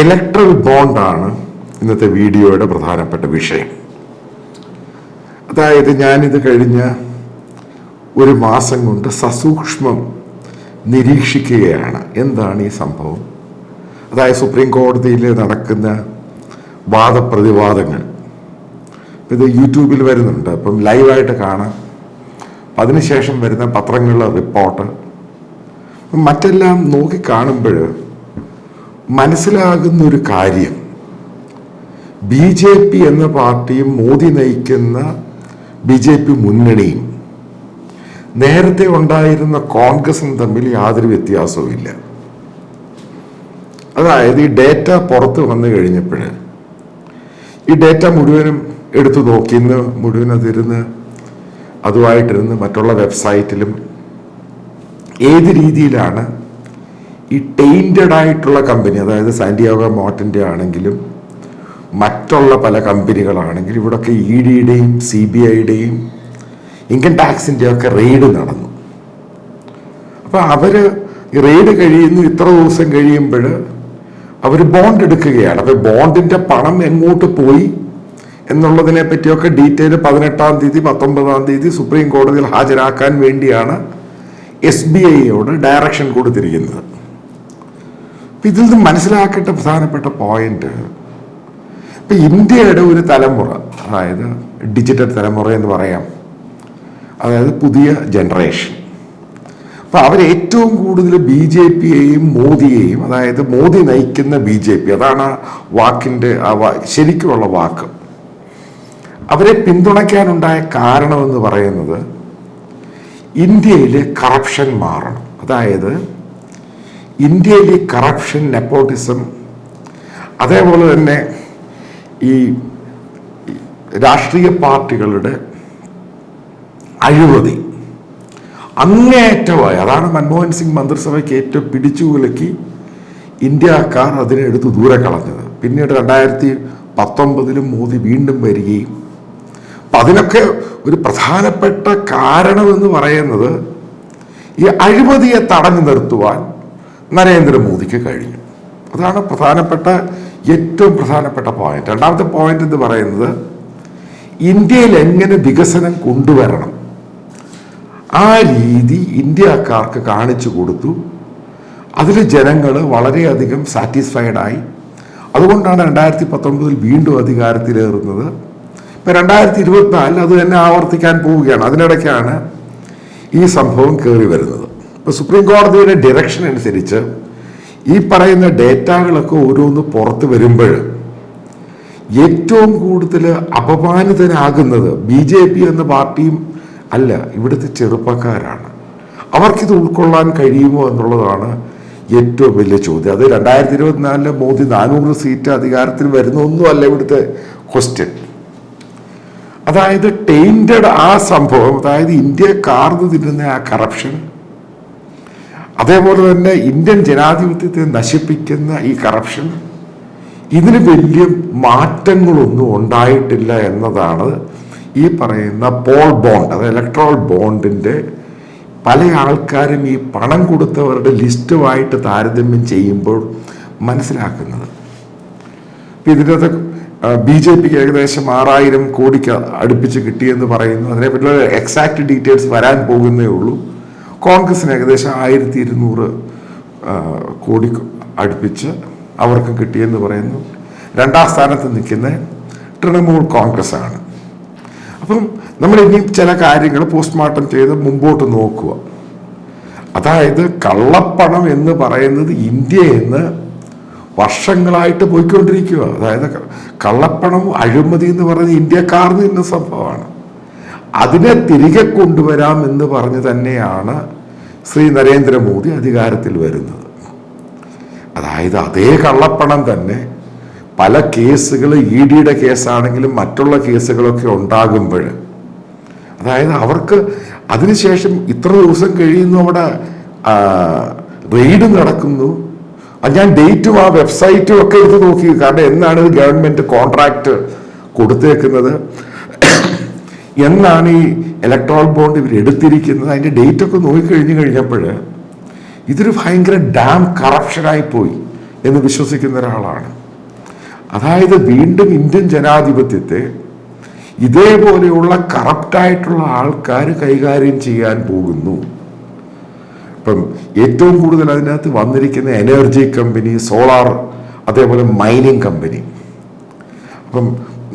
Electoral ബോണ്ടാണ് ഇന്നത്തെ വീഡിയോയുടെ പ്രധാനപ്പെട്ട വിഷയം. അതായത് ഞാനിത് കഴിഞ്ഞ ഒരു മാസം കൊണ്ട് സസൂക്ഷ്മം നിരീക്ഷിക്കുകയാണ് എന്താണ് ഈ സംഭവം. അതായത് സുപ്രീം കോടതിയിൽ നടക്കുന്ന വാദപ്രതിവാദങ്ങൾ ഇത് യൂട്യൂബിൽ വരുന്നുണ്ട്, അപ്പം ലൈവായിട്ട് കാണാം. അതിനുശേഷം വരുന്ന പത്രങ്ങളിലെ റിപ്പോർട്ട് മറ്റെല്ലാം നോക്കി കാണുമ്പോൾ മനസ്സിലാകുന്നൊരു കാര്യം, BJP എന്ന പാർട്ടിയും മോദി നയിക്കുന്ന BJP മുന്നണിയും നേരത്തെ ഉണ്ടായിരുന്ന കോൺഗ്രസും തമ്മിൽ യാതൊരു വ്യത്യാസവുമില്ല. അതായത് ഈ ഡേറ്റ പുറത്ത് വന്നു കഴിഞ്ഞപ്പോൾ ഈ ഡേറ്റ മുഴുവനും എടുത്തു നോക്കി, ഇന്ന് മുഴുവൻ അതുമായിട്ടിരുന്ന് മറ്റുള്ള വെബ്സൈറ്റിലും ഏത് രീതിയിലാണ് ഈ ടെയിൻറ്റഡ് ആയിട്ടുള്ള കമ്പനി, അതായത് സാന്റിയാഗോ മോർട്ടിൻ്റെ ആണെങ്കിലും മറ്റുള്ള പല കമ്പനികളാണെങ്കിലും ഇവിടെയൊക്കെ EDയുടെയും CBIയുടെയും ഇൻകം ടാക്സിൻ്റെ ഒക്കെ റെയ്ഡ് നടന്നു. അപ്പോൾ അവർ റെയ്ഡ് കഴിയുന്നു, ഇത്ര ദിവസം കഴിയുമ്പോൾ അവർ ബോണ്ട് എടുക്കുകയാണ്. അപ്പോൾ ബോണ്ടിൻ്റെ പണം എങ്ങോട്ട് പോയി എന്നുള്ളതിനെ പറ്റിയൊക്കെ ഡീറ്റെയിൽ 18-ാം തീയതി 19-ാം തീയതി സുപ്രീം കോടതിയിൽ ഹാജരാക്കാൻ വേണ്ടിയാണ് SBIയോട് ഡയറക്ഷൻ കൊടുത്തിരിക്കുന്നത്. ഇതിൽ നിന്ന് മനസ്സിലാക്കേണ്ട പ്രധാനപ്പെട്ട പോയിന്റ്, ഇപ്പം ഇന്ത്യയുടെ ഒരു തലമുറ, അതായത് ഡിജിറ്റൽ തലമുറ എന്ന് പറയാം, അതായത് പുതിയ ജനറേഷൻ, അപ്പം അവരേറ്റവും കൂടുതൽ BJPയെയും മോദിയെയും, അതായത് മോദി നയിക്കുന്ന BJP, അതാണ് വാക്കിൻ്റെ ശരിക്കുമുള്ള വാക്ക്, അവരെ പിന്തുണയ്ക്കാനുണ്ടായ കാരണമെന്ന് പറയുന്നത് ഇന്ത്യയിലെ കറപ്ഷൻ മാറണം. അതായത് ഇന്ത്യയിലെ കറപ്ഷൻ, നെപ്പോട്ടിസം, അതേപോലെ തന്നെ ഈ രാഷ്ട്രീയ പാർട്ടികളുടെ അഴിമതി അങ്ങേയറ്റമായി, അതാണ് മൻമോഹൻ സിംഗ് മന്ത്രിസഭയ്ക്ക് ഏറ്റവും പിടിച്ചുകുലുക്കി ഇന്ത്യക്കാർ അതിനെ എടുത്ത് ദൂരെ കളഞ്ഞത്. പിന്നീട് 2019 മോദി വീണ്ടും വരികയും, അപ്പം അതിനൊക്കെ ഒരു പ്രധാനപ്പെട്ട കാരണമെന്ന് പറയുന്നത് ഈ അഴിമതിയെ തടഞ്ഞു നിർത്തുവാൻ നരേന്ദ്രമോദിക്ക് കഴിഞ്ഞു. അതാണ് ഏറ്റവും പ്രധാനപ്പെട്ട പോയിന്റ്. രണ്ടാമത്തെ പോയിന്റ് എന്ന് പറയുന്നത് ഇന്ത്യയിൽ എങ്ങനെ വികസനം കൊണ്ടുവരണം, ആ രീതി ഇന്ത്യക്കാർക്ക് കാണിച്ചു കൊടുത്തു. അതിൽ ജനങ്ങൾ വളരെയധികം സാറ്റിസ്ഫൈഡായി. അതുകൊണ്ടാണ് 2019 വീണ്ടും അധികാരത്തിലേറുന്നത്. ഇപ്പം 2024 അത് തന്നെ ആവർത്തിക്കാൻ പോവുകയാണ്. അതിനിടയ്ക്കാണ് ഈ സംഭവം കയറി വരുന്നത്. ഇപ്പോൾ സുപ്രീം കോടതിയുടെ ഡിറക്ഷൻ അനുസരിച്ച് ഈ പറയുന്ന ഡേറ്റകളൊക്കെ ഓരോന്ന് പുറത്ത് വരുമ്പോൾ ഏറ്റവും കൂടുതൽ അപമാനിതനാകുന്നത് BJP എന്ന പാർട്ടിയും അല്ല, ഇവിടുത്തെ ചെറുപ്പക്കാരാണ്. അവർക്കിത് ഉൾക്കൊള്ളാൻ കഴിയുമോ എന്നുള്ളതാണ് ഏറ്റവും വലിയ ചോദ്യം. അത് 2024 മോദി 400 സീറ്റ് അധികാരത്തിൽ വരുന്നൊന്നുമല്ല ഇവിടുത്തെ ക്വസ്റ്റ്യൻ. അതായത് ടെയിൻറ്റഡ് ആ സംഭവം, അതായത് ഇന്ത്യയെ കാർന്നു തിന്നുന്ന ആ കറപ്ഷൻ, അതേപോലെ തന്നെ ഇന്ത്യൻ ജനാധിപത്യത്തെ നശിപ്പിക്കുന്ന ഈ കറപ്ഷൻ, ഇതിന് വലിയ മാറ്റങ്ങളൊന്നും ഉണ്ടായിട്ടില്ല എന്നതാണ് ഈ പറയുന്ന പോൾ ബോണ്ട്, അതായത് ഇലക്ട്രൽ ബോണ്ടിൻ്റെ പല ആൾക്കാരും ഈ പണം കൊടുത്തവരുടെ ലിസ്റ്റുമായിട്ട് താരതമ്യം ചെയ്യുമ്പോൾ മനസ്സിലാക്കുന്നത്. ഇതിനകത്ത് BJPക്ക് ഏകദേശം 6000 കോടിക്ക് അടുപ്പിച്ച് കിട്ടിയെന്ന് പറയുന്നു. അതിനെപ്പറ്റിയുള്ള എക്സാക്ട് ഡീറ്റെയിൽസ് വരാൻ പോകുന്നേ ഉള്ളൂ. കോൺഗ്രസിന് ഏകദേശം 1200 കോടി അടുപ്പിച്ച് അവർക്ക് കിട്ടിയെന്ന് പറയുന്നു. 2ാം സ്ഥാനത്ത് നിൽക്കുന്ന തൃണമൂൽ കോൺഗ്രസ് ആണ്. അപ്പം നമ്മൾ ഇനിയും ചില കാര്യങ്ങൾ പോസ്റ്റ്മോർട്ടം ചെയ്ത് മുമ്പോട്ട് നോക്കുക. അതായത് കള്ളപ്പണം എന്ന് പറയുന്നത് ഇന്ത്യയിൽ നിന്ന് വർഷങ്ങളായിട്ട് പോയിക്കൊണ്ടിരിക്കുക. അതായത് കള്ളപ്പണം, അഴിമതി എന്ന് പറയുന്നത് ഇന്ത്യക്കാർന്ന് ഇന്ന സംഭവമാണ്. അതിനെ തിരികെ കൊണ്ടുവരാം എന്ന് പറഞ്ഞ് തന്നെയാണ് ശ്രീ നരേന്ദ്രമോദി അധികാരത്തിൽ വരുന്നത്. അതായത് അതേ കള്ളപ്പണം തന്നെ പല കേസുകൾ, EDയുടെ കേസാണെങ്കിലും മറ്റുള്ള കേസുകളൊക്കെ ഉണ്ടാകുമ്പോൾ, അതായത് അവർക്ക് അതിനുശേഷം ഇത്ര ദിവസം കഴിയുന്നു, അവിടെ റെയ്ഡ് നടക്കുന്നു. ഞാൻ ഡേറ്റും ആ വെബ്സൈറ്റും ഒക്കെ എടുത്ത് നോക്കി, കാരണം എന്നാണ് ഇത് ഗവൺമെൻറ് കോൺട്രാക്ട് കൊടുത്തേക്കുന്നത്, എന്നാണ് ഈ ഇലക്ട്രോൾ ബോണ്ട് ഇവർ എടുത്തിരിക്കുന്നത്, അതിൻ്റെ ഡേറ്റൊക്കെ നോക്കിക്കഴിഞ്ഞപ്പോൾ ഇതൊരു ഭയങ്കര ഡാം കറപ്ഷനായി പോയി. എന്ന് വിശ്വസിക്കുന്ന ഒരാളാണ്. അതായത് വീണ്ടും ഇന്ത്യൻ ജനാധിപത്യത്തെ ഇതേപോലെയുള്ള കറപ്റ്റായിട്ടുള്ള ആൾക്കാർ കൈകാര്യം ചെയ്യാൻ പോകുന്നു. ഇപ്പം ഏറ്റവും കൂടുതൽ അതിനകത്ത് വന്നിരിക്കുന്ന എനർജി കമ്പനി, സോളാർ, അതേപോലെ മൈനിങ് കമ്പനി. അപ്പം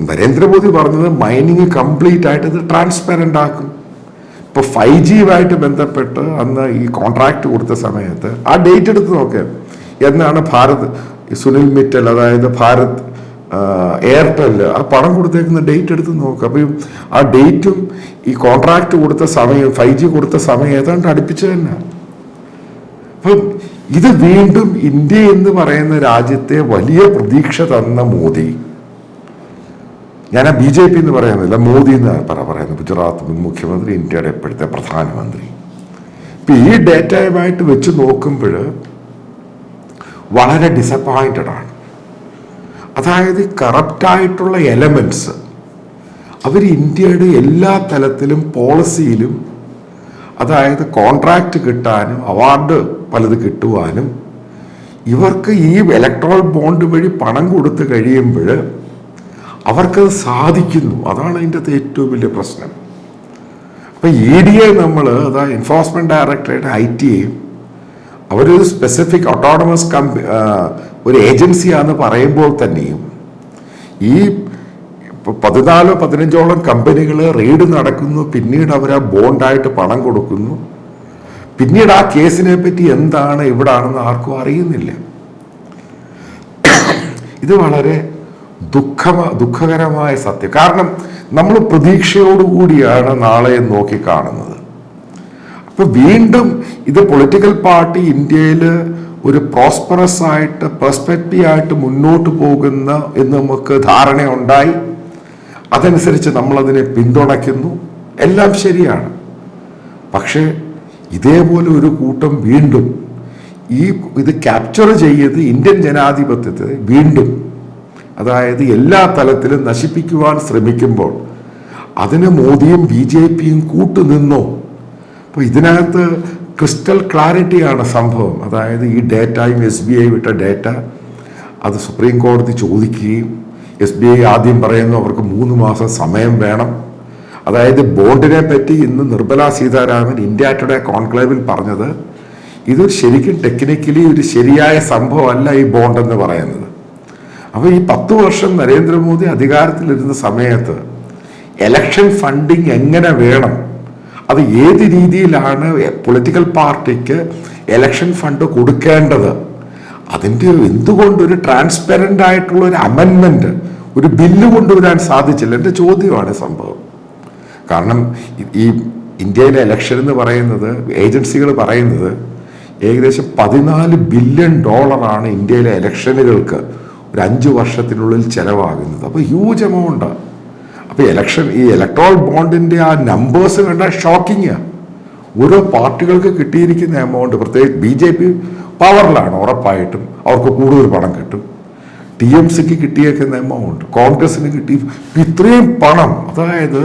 നരേന്ദ്രമോദി പറഞ്ഞത് മൈനിങ് കംപ്ലീറ്റ് ആയിട്ട് ഇത് ട്രാൻസ്പെറൻ്റ് ആക്കും. ഇപ്പോൾ 5G ബന്ധപ്പെട്ട് അന്ന് ഈ കോൺട്രാക്ട് കൊടുത്ത സമയത്ത് ആ ഡേറ്റ് എടുത്ത് നോക്കാം. എന്നാണ് സുനിൽ മിറ്റൽ, അതായത് ഭാരത് എയർടെൽ ആ പണം കൊടുത്തേക്കുന്ന ഡേറ്റ് എടുത്ത് നോക്കുക. അപ്പം ആ ഡേറ്റും ഈ കോൺട്രാക്ട് കൊടുത്ത സമയം, 5G കൊടുത്ത സമയം ഏതാണ്ട് അടുപ്പിച്ച് തന്നെ. അപ്പം ഇത് വീണ്ടും ഇന്ത്യ എന്ന് പറയുന്ന രാജ്യത്തെ വലിയ പ്രതീക്ഷ തന്ന മോദി, ഞാൻ BJP എന്ന് പറയുന്നില്ല, മോദി എന്ന് പറയുന്നത്, ഗുജറാത്ത് മുൻ മുഖ്യമന്ത്രി, ഇന്ത്യയുടെ ഇപ്പോഴത്തെ പ്രധാനമന്ത്രി. ഇപ്പം ഈ ഡേറ്റയുമായിട്ട് വെച്ച് നോക്കുമ്പോൾ വളരെ ഡിസപ്പോയിൻറ്റഡ് ആണ്. അതായത് കറപ്റ്റായിട്ടുള്ള എലമെൻറ്റ്സ് അവർ ഇന്ത്യയുടെ എല്ലാ തലത്തിലും പോളിസിയിലും, അതായത് കോൺട്രാക്റ്റ് കിട്ടാനും അവാർഡ് പലത് കിട്ടുവാനും, ഇവർക്ക് ഈ ഇലക്ട്രോൾ ബോണ്ട് വഴി പണം കൊടുത്ത് കഴിയുമ്പോൾ അവർക്കത് സാധിക്കുന്നു. അതാണ് അതിൻ്റെ ഏറ്റവും വലിയ പ്രശ്നം. അപ്പം EDA നമ്മൾ, അതായത് എൻഫോഴ്സ്മെൻറ്റ് ഡയറക്ടറേറ്റ്, ITA, അവരൊരു സ്പെസിഫിക് ഓട്ടോണമസ് ഒരു ഏജൻസിയാണെന്ന് പറയുമ്പോൾ തന്നെയും ഈ 14-15ഓളം കമ്പനികൾ റെയ്ഡ് നടക്കുന്നു. പിന്നീട് അവർ ആ ബോണ്ടായിട്ട് പണം കൊടുക്കുന്നു. പിന്നീട് ആ കേസിനെ പറ്റി എന്താണ് ഇവിടാണെന്ന് ആർക്കും അറിയുന്നില്ല. ഇത് വളരെ ദുഃഖകരമായ സത്യം. കാരണം നമ്മൾ പ്രതീക്ഷയോടുകൂടിയാണ് നാളെ നോക്കി കാണുന്നത്. അപ്പൊ വീണ്ടും ഇത് പൊളിറ്റിക്കൽ പാർട്ടി ഇന്ത്യയിൽ ഒരു പ്രോസ്പെറസ് ആയിട്ട്, പെർസ്പെക്റ്റീവ് ആയിട്ട് മുന്നോട്ട് പോകുന്ന എന്ന് നമുക്ക് ധാരണയുണ്ടായി. അതനുസരിച്ച് നമ്മളതിനെ പിന്തുണയ്ക്കുന്നു. എല്ലാം ശരിയാണ്. പക്ഷേ ഇതേപോലെ ഒരു കൂട്ടം വീണ്ടും ഇത് ക്യാപ്ചർ ചെയ്ത് ഇന്ത്യൻ ജനാധിപത്യത്തെ വീണ്ടും, അതായത് എല്ലാ തലത്തിലും നശിപ്പിക്കുവാൻ ശ്രമിക്കുമ്പോൾ അതിന് മോദിയും BJPയും കൂട്ടുനിന്നോ? അപ്പോൾ ഇതിനകത്ത് ക്രിസ്റ്റൽ ക്ലാരിറ്റിയാണ് സംഭവം. അതായത് ഈ ഡേറ്റയും SBI വിട്ട ഡേറ്റ അത് സുപ്രീം കോടതി ചോദിക്കുകയും SBI ആദ്യം പറയുന്നു അവർക്ക് 3 മാസം സമയം വേണം. അതായത് ബോണ്ടിനെ പറ്റി ഇന്ന് നിർമ്മല സീതാരാമൻ ഇന്ത്യ ടുഡേ കോൺക്ലേവിൽ പറഞ്ഞത്, ഇത് ശരിക്കും ടെക്നിക്കലി ഒരു ശരിയായ സംഭവമല്ല ഈ ബോണ്ട് എന്ന് പറയുന്നത്. അപ്പോൾ ഈ 10 വർഷം നരേന്ദ്രമോദി അധികാരത്തിലിരുന്ന സമയത്ത് എലക്ഷൻ ഫണ്ടിങ് എങ്ങനെ വേണം, അത് ഏത് രീതിയിലാണ് പൊളിറ്റിക്കൽ പാർട്ടിക്ക് എലക്ഷൻ ഫണ്ട് കൊടുക്കേണ്ടത്, അതിൻ്റെ എന്തുകൊണ്ടൊരു ട്രാൻസ്പെറൻ്റ് ആയിട്ടുള്ള ഒരു അമെൻമെൻറ്റ്, ഒരു ബില്ല് കൊണ്ടുവരാൻ സാധിച്ചില്ല? എൻ്റെ ചോദ്യമാണ് സംഭവം. കാരണം ഈ ഇന്ത്യയിലെ എലക്ഷൻ എന്ന് പറയുന്നത്, ഏജൻസികൾ പറയുന്നത് ഏകദേശം $14 ബില്യൺ ഇന്ത്യയിലെ എലക്ഷനുകൾക്ക് ഒരു 5 വർഷത്തിനുള്ളിൽ ചെലവാകുന്നത്. അപ്പോൾ ഹ്യൂജ് എമൗണ്ട്. അപ്പോൾ ഈ ഇലക്ട്രോൾ ബോണ്ടിൻ്റെ ആ നമ്പേഴ്സ് കണ്ടാൽ ഷോക്കിങ്ങാണ്. ഓരോ പാർട്ടികൾക്ക് കിട്ടിയിരിക്കുന്ന എമൗണ്ട്, പ്രത്യേകിച്ച് BJP പവറിലാണ്, ഉറപ്പായിട്ടും അവർക്ക് കൂടുതൽ പണം കിട്ടും. TMCക്ക് കിട്ടിയേക്കുന്ന എമൗണ്ട്, കോൺഗ്രസിന് കിട്ടി ഇത്രയും പണം, അതായത്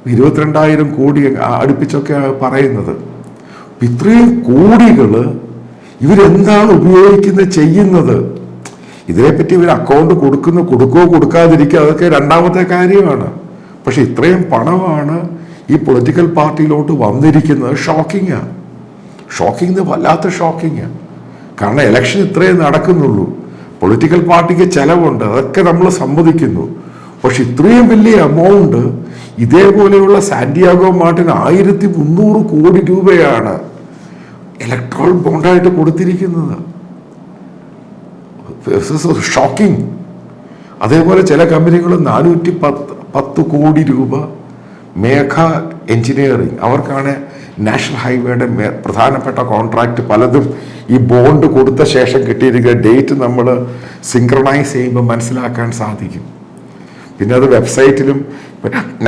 22,000 കോടി അടുപ്പിച്ചൊക്കെ പറയുന്നത്. ഇത്രയും കോടികൾ ഇവരെന്താണ് ഉപയോഗിക്കുന്നത്, ചെയ്യുന്നത്? ഇതിനെപ്പറ്റി ഇവർ അക്കൗണ്ട് കൊടുക്കുകയോ കൊടുക്കാതിരിക്കുക, അതൊക്കെ രണ്ടാമത്തെ കാര്യമാണ്. പക്ഷെ ഇത്രയും പണമാണ് ഈ പൊളിറ്റിക്കൽ പാർട്ടിയിലോട്ട് വന്നിരിക്കുന്നത്. ഷോക്കിങ് വല്ലാത്ത ഷോക്കിങ്. കാരണം ഇലക്ഷൻ ഇത്രയും നടക്കുന്നുള്ളൂ, പൊളിറ്റിക്കൽ പാർട്ടിക്ക് ചെലവുണ്ട്, അതൊക്കെ നമ്മൾ സമ്മതിക്കുന്നു. പക്ഷെ ഇത്രയും വലിയ എമൗണ്ട് ഇതേപോലെയുള്ള സാന്റിയാഗോ മാർട്ടിന് 1300 കോടി രൂപയാണ് ഇലക്ട്രോൾ ബോണ്ടായിട്ട് കൊടുത്തിരിക്കുന്നത്. ഷോക്കിംഗ്. അതേപോലെ ചില കമ്പനികൾ 410 കോടി രൂപ. മേഘ എഞ്ചിനീയറിംഗ്, അവർക്കാണ് നാഷണൽ ഹൈവേയുടെ പ്രധാനപ്പെട്ട കോൺട്രാക്ട് പലതും ഈ ബോണ്ട് കൊടുത്ത ശേഷം കിട്ടിയിരിക്കുന്ന ഡേറ്റ് നമ്മൾ സിങ്ക്രണൈസ് ചെയ്യുമ്പോൾ മനസ്സിലാക്കാൻ സാധിക്കും. പിന്നെ അത് വെബ്സൈറ്റിലും,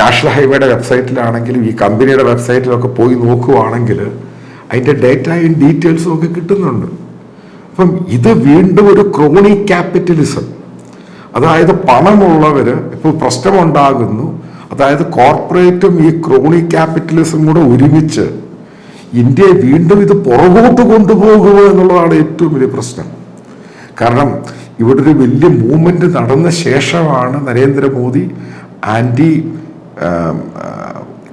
നാഷണൽ ഹൈവേയുടെ വെബ്സൈറ്റിലാണെങ്കിലും ഈ കമ്പനിയുടെ വെബ്സൈറ്റിലൊക്കെ പോയി നോക്കുവാണെങ്കിൽ അതിൻ്റെ ഡേറ്റയും ഡീറ്റെയിൽസും ഒക്കെ കിട്ടുന്നുണ്ട്. അപ്പം ഇത് വീണ്ടും ഒരു ക്രോണി ക്യാപിറ്റലിസം, അതായത് പണമുള്ളവർ ഇപ്പോൾ പ്രശ്നമുണ്ടാകുന്നു. അതായത് കോർപ്പറേറ്റും ഈ ക്രോണി ക്യാപിറ്റലിസം കൂടെ ഒരുമിച്ച് ഇന്ത്യയെ വീണ്ടും ഇത് പുറകോട്ട് കൊണ്ടുപോകുമോ എന്നുള്ളതാണ് ഏറ്റവും വലിയ പ്രശ്നം. കാരണം ഇവിടെ ഒരു വലിയ മൂവ്മെന്റ് നടന്ന ശേഷമാണ് നരേന്ദ്രമോദി ആന്റി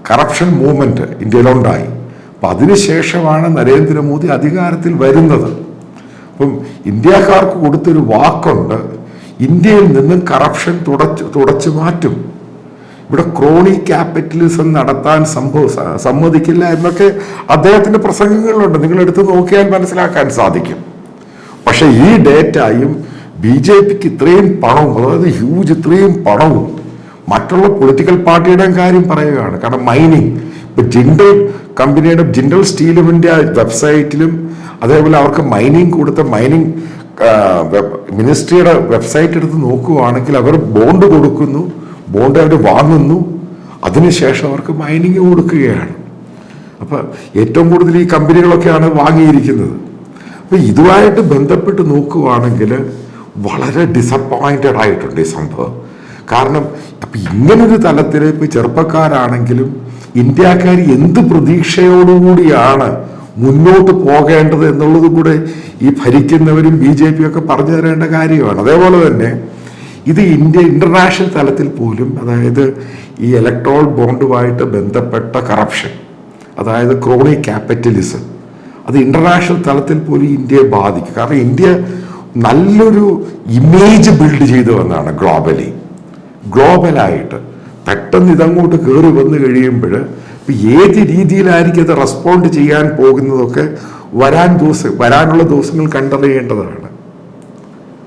കറപ്ഷൻ മൂവ്മെന്റ് ഇന്ത്യയിലുണ്ടായി. അപ്പം അതിനുശേഷമാണ് നരേന്ദ്രമോദി അധികാരത്തിൽ വരുന്നത്. അപ്പം ഇന്ത്യക്കാർക്ക് കൊടുത്തൊരു വാക്കുണ്ട്, ഇന്ത്യയിൽ നിന്നും കറപ്ഷൻ തുടച്ചു മാറ്റും, ഇവിടെ ക്രോണി ക്യാപിറ്റലിസം നടത്താൻ സമ്മതിക്കില്ല എന്നൊക്കെ അദ്ദേഹത്തിന്റെ പ്രസംഗങ്ങളിലുണ്ട്. നിങ്ങൾ എടുത്ത് നോക്കിയാൽ മനസ്സിലാക്കാൻ സാധിക്കും. പക്ഷെ ഈ ഡേറ്റയും BJPക്ക് ഇത്രയും പണവും, അതായത് ഹ്യൂജ് ഇത്രയും പണവും മറ്റുള്ള പൊളിറ്റിക്കൽ പാർട്ടിയുടെയും കാര്യം പറയുകയാണ്. കാരണം മൈനിങ്, ഇപ്പൊ ജിൻഡൽ കമ്പനിയുടെ ജിൻഡൽ സ്റ്റീലിന്റെ വെബ്സൈറ്റിലും അതേപോലെ അവർക്ക് മൈനിങ് കൊടുത്ത മൈനിങ് മിനിസ്ട്രിയുടെ വെബ്സൈറ്റ് എടുത്ത് നോക്കുകയാണെങ്കിൽ അവർ ബോണ്ട് കൊടുക്കുന്നു, ബോണ്ട് അവർ വാങ്ങുന്നു, അതിനുശേഷം അവർക്ക് മൈനിങ് കൊടുക്കുകയാണ്. അപ്പൊ ഏറ്റവും കൂടുതൽ ഈ കമ്പനികളൊക്കെയാണ് വാങ്ങിയിരിക്കുന്നത്. അപ്പൊ ഇതുമായിട്ട് ബന്ധപ്പെട്ട് നോക്കുകയാണെങ്കിൽ വളരെ ഡിസപ്പോയിന്റഡ് ആയിട്ടുണ്ട് ഈ സംഭവം. കാരണം അപ്പൊ ഇങ്ങനൊരു തലത്തിൽ ഇപ്പൊ ചെറുപ്പക്കാരാണെങ്കിലും ഇന്ത്യക്കാർ എന്ത് പ്രതീക്ഷയോടുകൂടിയാണ് മുന്നോട്ട് പോകേണ്ടത് എന്നുള്ളത് കൂടെ ഈ ഭരിക്കുന്നവരും BJP ഒക്കെ പറഞ്ഞു തരേണ്ട കാര്യമാണ്. അതേപോലെ തന്നെ ഇത് ഇന്റർനാഷണൽ തലത്തിൽ പോലും, അതായത് ഈ ഇലക്ട്രോൾ ബോണ്ടുമായിട്ട് ബന്ധപ്പെട്ട കറപ്ഷൻ, അതായത് ക്രോണി ക്യാപിറ്റലിസം, അത് ഇന്റർനാഷണൽ തലത്തിൽ പോലും ഇന്ത്യയെ ബാധിക്കും. കാരണം ഇന്ത്യ നല്ലൊരു ഇമേജ് ബിൽഡ് ചെയ്തു വന്നതാണ് ഗ്ലോബലായിട്ട്. പെട്ടെന്ന് ഇതങ്ങോട്ട് കയറി വന്നു കഴിയുമ്പോൾ ഏത് രീതിയിലായിരിക്കും അത് റെസ്പോണ്ട് ചെയ്യാൻ പോകുന്നതൊക്കെ വരാനുള്ള ദിവസങ്ങൾ കണ്ടറിയേണ്ടതാണ്.